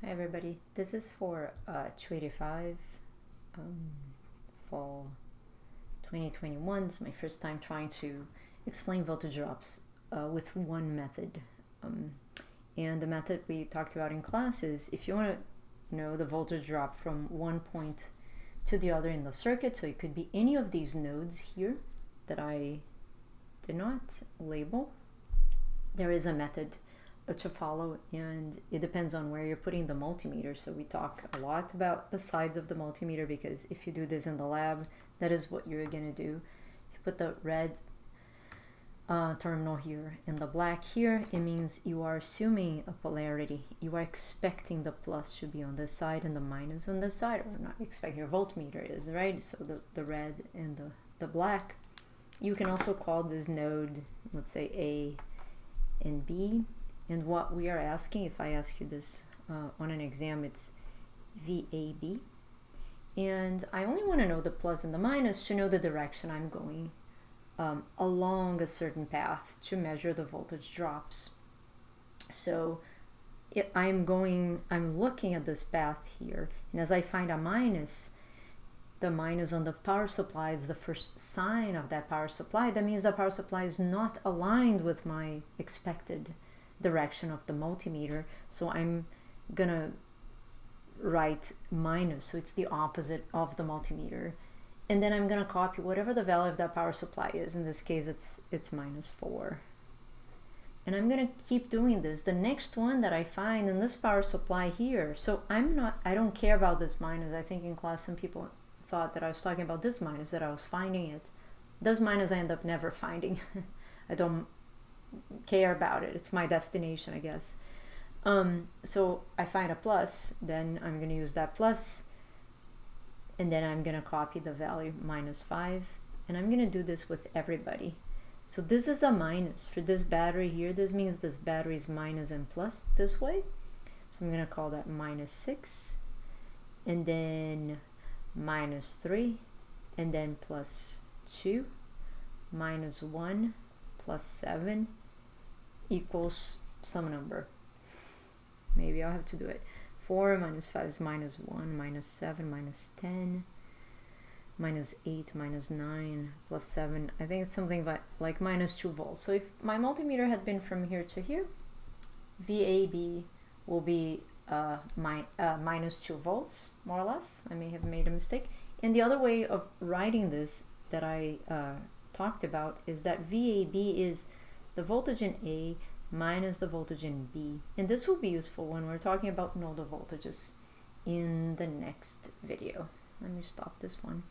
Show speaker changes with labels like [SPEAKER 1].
[SPEAKER 1] Hi everybody, this is for 285 fall 2021. It's my first time trying to explain voltage drops with one method. And the method we talked about in class is if you want to know the voltage drop from one point to the other in the circuit, so it could be any of these nodes here that I did not label, there is a method to follow, and it depends on where you're putting the multimeter. So we talk a lot about the sides of the multimeter, because if you do this in the lab, that is what you're going to do. If you put the red terminal here and the black here, it means you are assuming a polarity. You are expecting the plus to be on this side and the minus on this side, or not expecting. Your voltmeter is, right? So the red and the black. You can also call this node, let's say A and B. And what we are asking, if I ask you this on an exam, it's VAB. And I only want to know the plus and the minus to know the direction I'm going along a certain path to measure the voltage drops. So if I'm looking at this path here, and as I find a minus, the minus on the power supply is the first sign of that power supply. That means the power supply is not aligned with my expected direction of the multimeter, so I'm gonna write minus, so it's the opposite of the multimeter, and then I'm gonna copy whatever the value of that power supply is. In this case it's -4, and I'm gonna keep doing this. The next one that I find in this power supply here, so I don't care about this minus. I think in class some people thought that I was talking about this minus, that I was finding it. This minus I end up never finding. I don't care about it. It's my destination, I guess. So I find a plus, then I'm going to use that plus, and then I'm going to copy the value -5, and I'm going to do this with everybody. So this is a minus for this battery here. This means this battery is minus and plus this way. So I'm going to call that -6, and then -3, and then +2, -1, +7 equals some number. Maybe I'll have to do it. 4 minus 5 is -1, -7, -10, -8, -9, +7. I think it's something like -2 volts. So if my multimeter had been from here to here, VAB will be -2 volts, more or less. I may have made a mistake. And the other way of writing this that I talked about is that VAB is the voltage in A minus the voltage in B. And this will be useful when we're talking about nodal voltages in the next video. Let me stop this one.